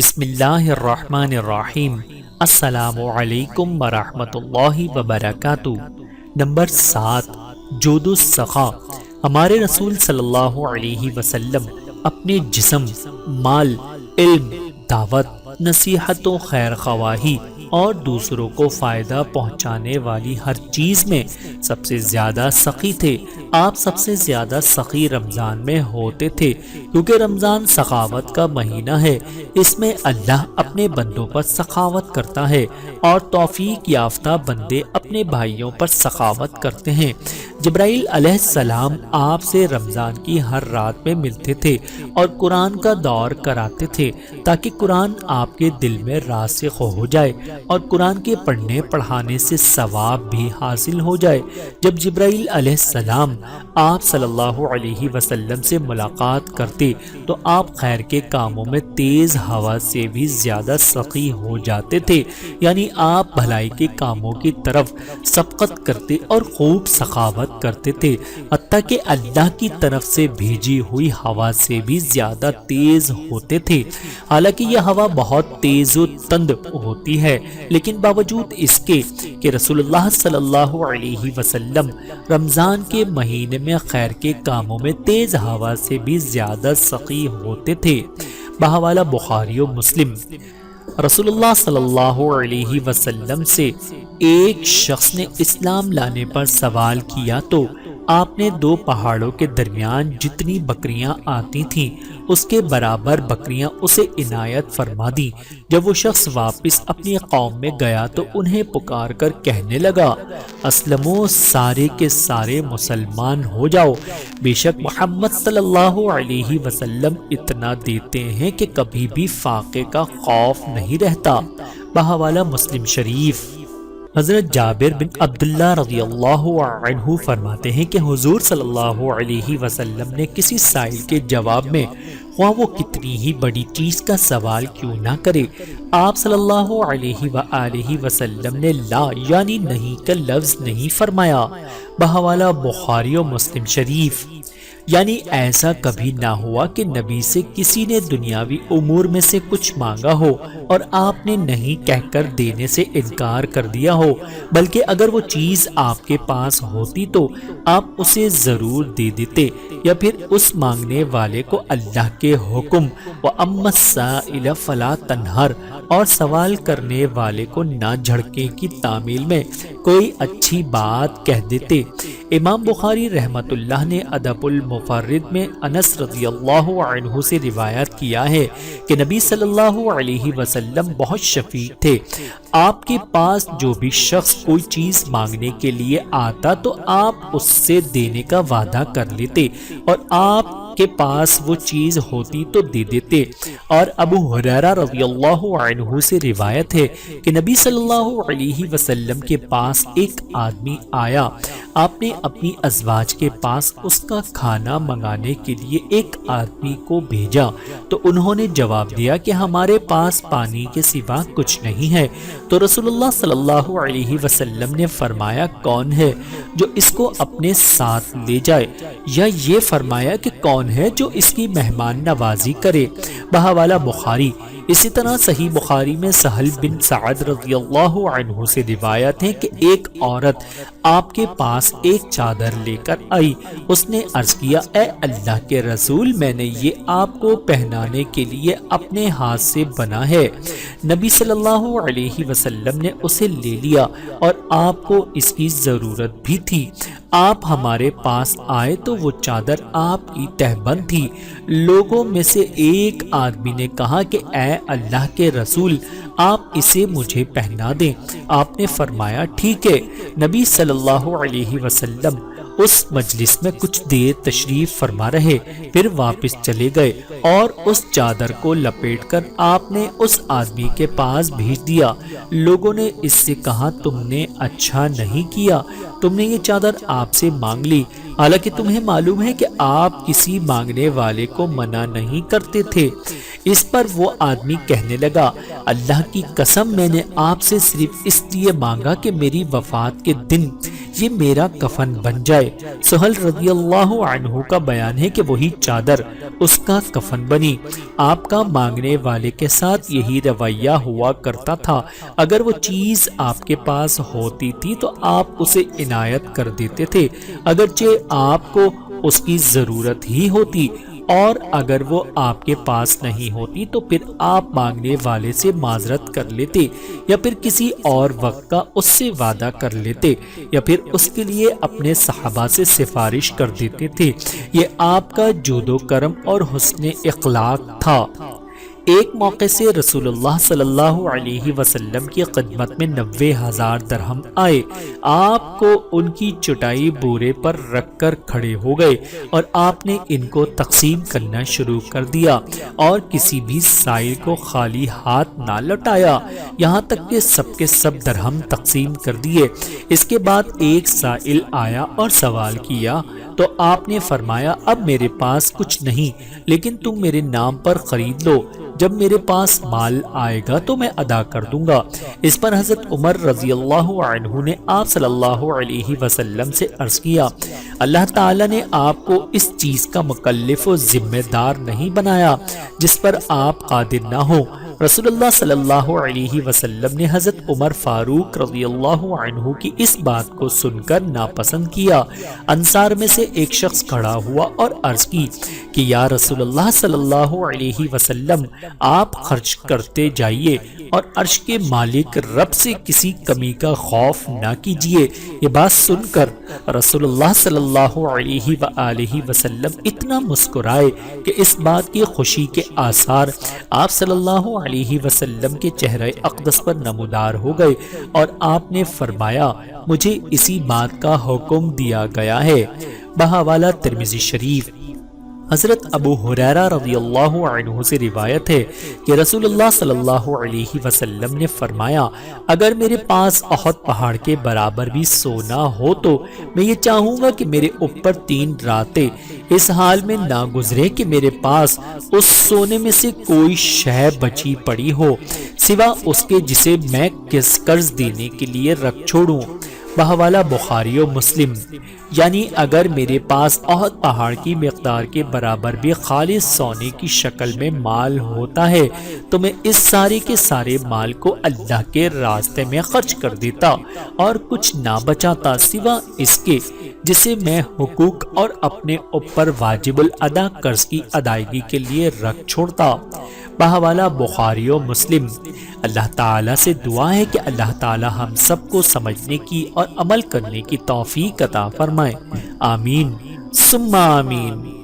بسم اللہ الرحمن الرحیم۔ السلام علیکم ورحمۃ اللہ وبرکاتہ۔ نمبر 7، جود السخا۔ ہمارے رسول صلی اللہ علیہ وسلم اپنے جسم، مال، علم، دعوت، نصیحت و خیر خواہی اور دوسروں کو فائدہ پہنچانے والی ہر چیز میں سب سے زیادہ سخی تھے۔ آپ سب سے زیادہ سخی رمضان میں ہوتے تھے، کیونکہ رمضان سخاوت کا مہینہ ہے۔ اس میں اللہ اپنے بندوں پر سخاوت کرتا ہے اور توفیق یافتہ بندے اپنے بھائیوں پر سخاوت کرتے ہیں۔ جبرائیل علیہ السلام آپ سے رمضان کی ہر رات میں ملتے تھے اور قرآن کا دور کراتے تھے، تاکہ قرآن آپ کے دل میں راسخ ہو جائے اور قرآن کے پڑھنے پڑھانے سے ثواب بھی حاصل ہو جائے۔ جب جبرائیل علیہ السلام آپ صلی اللہ علیہ وسلم سے ملاقات کرتے تو آپ خیر کے کاموں میں تیز ہوا سے بھی زیادہ سخی ہو جاتے تھے، یعنی آپ بھلائی کے کاموں کی طرف سبقت کرتے اور خوب سخاوت کرتے تھے، حتیٰ کہ اللہ کی طرف سے بھیجی ہوئی ہوا سے بھی زیادہ تیز ہوتے تھے۔ حالانکہ یہ ہوا بہت تیز و تند ہوتی ہے، لیکن باوجود اس کے کہ رسول اللہ صلی اللہ علیہ وسلم رمضان کے مہینے میں خیر کے کاموں میں تیز ہوا سے بھی زیادہ سخی ہوتے تھے۔ بحوالہ بخاری و مسلم، رسول اللہ صلی اللہ علیہ وسلم سے ایک شخص نے اسلام لانے پر سوال کیا تو آپ نے 2 پہاڑوں کے درمیان جتنی بکریاں آتی تھیں اس کے برابر بکریاں اسے عنایت فرما دی۔ جب وہ شخص واپس اپنی قوم میں گیا تو انہیں پکار کر کہنے لگا، اسلمو، سارے کے سارے مسلمان ہو جاؤ، بے شک محمد صلی اللہ علیہ وسلم اتنا دیتے ہیں کہ کبھی بھی فاقے کا خوف نہیں رہتا۔ بحوالہ مسلم شریف، حضرت جابر بن عبداللہ رضی اللہ عنہ فرماتے ہیں کہ حضور صلی اللہ علیہ وسلم نے کسی سائل کے جواب میں خواہ وہ کتنی ہی بڑی چیز کا سوال کیوں نہ کرے، آپ صلی اللہ علیہ وآلہ وسلم نے لا یعنی نہیں کا لفظ نہیں فرمایا۔ بحوالہ بخاری و مسلم شریف، یعنی ایسا کبھی نہ ہوا کہ نبی سے کسی نے دنیاوی امور میں سے کچھ مانگا ہو اور آپ نے نہیں کہہ کر دینے سے انکار کر دیا ہو، بلکہ اگر وہ چیز آپ کے پاس ہوتی تو آپ اسے ضرور دے دیتے، یا پھر اس مانگنے والے کو اللہ کے حکم وَأَمَّا السَّائِلَ فَلَا تَنْهَرْ اور سوال کرنے والے کو نہ جھڑکیں کی تعمیل میں کوئی اچھی بات کہہ دیتے۔ امام بخاری رحمت اللہ نے ادب المفرد میں انس رضی اللہ عنہ سے روایت کیا ہے کہ نبی صلی اللہ علیہ وسلم بہت شفیق تھے۔ آپ کے پاس جو بھی شخص کوئی چیز مانگنے کے لیے آتا تو آپ اس سے دینے کا وعدہ کر لیتے، اور آپ کے پاس وہ چیز ہوتی تو دے دیتے۔ اور ابو ہریرہ رضی اللہ عنہ سے روایت ہے کہ نبی صلی اللہ علیہ وسلم کے پاس ایک آدمی آیا، آپ نے اپنی ازواج کے پاس اس کا کھانا منگانے کے لیے ایک آدمی کو بھیجا تو انہوں نے جواب دیا کہ ہمارے پاس پانی کے سوا کچھ نہیں ہے۔ تو رسول اللہ صلی اللہ علیہ وسلم نے فرمایا، کون ہے جو اس کو اپنے ساتھ لے جائے، یا یہ فرمایا کہ کون ہے جو اس کی مہمان نوازی کرے۔ بحوالہ بخاری، اسی طرح صحیح بخاری میں سہل بن سعد رضی اللہ عنہ سے روایت ہے کہ ایک عورت آپ کے پاس ایک چادر لے کر آئی، اس نے عرض کیا، اے اللہ کے رسول، میں نے یہ آپ کو پہنانے کے لیے اپنے ہاتھ سے بنا ہے۔ نبی صلی اللہ علیہ وسلم نے اسے لے لیا اور آپ کو اس کی ضرورت بھی تھی۔ آپ ہمارے پاس آئے تو وہ چادر آپ کی تہبند تھی۔ لوگوں میں سے ایک آدمی نے کہا کہ اے اللہ کے رسول، آپ اسے مجھے پہنا دیں۔ آپ نے فرمایا، ٹھیک ہے۔ نبی صلی اللہ علیہ وسلم اس مجلس میں کچھ دیر تشریف فرما رہے، پھر واپس چلے گئے اور اس چادر کو لپیٹ کر آپ نے اس آدمی کے پاس بھیج دیا۔ لوگوں نے اس سے کہا، تم نے اچھا نہیں کیا، تم نے یہ چادر آپ سے مانگ لی، حالانکہ تمہیں معلوم ہے کہ آپ کسی مانگنے والے کو منع نہیں کرتے تھے۔ اس پر وہ آدمی کہنے لگا، اللہ کی قسم، میں نے آپ سے صرف اس لیے مانگا کہ میری وفات کے دن یہ میرا کفن بن جائے۔ سہل رضی اللہ عنہ کا بیان ہے کہ وہی چادر اس کا کفن بنی۔ آپ کا مانگنے والے کے ساتھ یہی رویہ ہوا کرتا تھا، اگر وہ چیز آپ کے پاس ہوتی تھی تو آپ اسے عنایت کر دیتے تھے، اگرچہ آپ کو اس کی ضرورت ہی ہوتی، اور اگر وہ آپ کے پاس نہیں ہوتی تو پھر آپ مانگنے والے سے معذرت کر لیتے، یا پھر کسی اور وقت کا اس سے وعدہ کر لیتے، یا پھر اس کے لیے اپنے صحابہ سے سفارش کر دیتے تھے۔ یہ آپ کا جود و کرم اور حسن اخلاق تھا۔ ایک موقع سے رسول اللہ صلی اللہ علیہ وسلم کی خدمت میں 90,000 درہم آئے۔ آپ کو ان کی چٹائی بورے پر رکھ کر کھڑے ہو گئے اور آپ نے ان کو تقسیم کرنا شروع کر دیا اور کسی بھی سائل کو خالی ہاتھ نہ لوٹایا، یہاں تک کہ سب کے سب درہم تقسیم کر دیے۔ اس کے بعد ایک سائل آیا اور سوال کیا تو آپ نے فرمایا، اب میرے پاس کچھ نہیں، لیکن تم میرے نام پر خرید لو، جب میرے پاس مال آئے گا تو میں ادا کر دوں گا۔ اس پر حضرت عمر رضی اللہ عنہ نے آپ صلی اللہ علیہ وسلم سے عرض کیا، اللہ تعالیٰ نے آپ کو اس چیز کا مکلف و ذمہ دار نہیں بنایا جس پر آپ قادر نہ ہو۔ رسول اللہ صلی اللہ علیہ وسلم نے حضرت عمر فاروق رضی اللہ عنہ کی اس بات کو سن کر ناپسند کیا۔ انصار میں سے ایک شخص کھڑا ہوا اور عرض کی کہ یا رسول اللہ صلی اللہ علیہ وسلم، آپ خرچ کرتے جائیے اور عرش کے مالک رب سے کسی کمی کا خوف نہ کیجیے۔ یہ بات سن کر رسول اللہ صلی اللہ علیہ وآلہ وسلم اتنا مسکرائے کہ اس بات کی خوشی کے آثار آپ صلی اللہ علیہ وسلم کے چہرے اقدس پر نمودار ہو گئے، اور آپ نے فرمایا، مجھے اسی بات کا حکم دیا گیا ہے۔ بحوالہ ترمذی شریف۔ حضرت ابو ہریرہ رضی اللہ عنہ سے روایت ہے کہ رسول اللہ صلی اللہ علیہ وسلم نے فرمایا، اگر میرے پاس احد پہاڑ کے برابر بھی سونا ہو تو میں یہ چاہوں گا کہ میرے اوپر 3 راتیں اس حال میں نہ گزرے کہ میرے پاس اس سونے میں سے کوئی شے بچی پڑی ہو سوا اس کے جسے میں قرض دینے کے لیے رکھ چھوڑوں۔ بحوالہ بخاری و مسلم۔ یعنی اگر میرے پاس احد پہاڑ کی مقدار کے برابر بھی خالص سونے کی شکل میں مال ہوتا ہے تو میں اس سارے کے سارے مال کو اللہ کے راستے میں خرچ کر دیتا اور کچھ نہ بچاتا سوا اس کے جسے میں حقوق اور اپنے اوپر واجب الادا قرض کی ادائیگی کے لیے رکھ چھوڑتا۔ بحوالہ بخاری و مسلم۔ اللہ تعالیٰ سے دعا ہے کہ اللہ تعالیٰ ہم سب کو سمجھنے کی اور عمل کرنے کی توفیق عطا فرمائے۔ آمین ثم آمین۔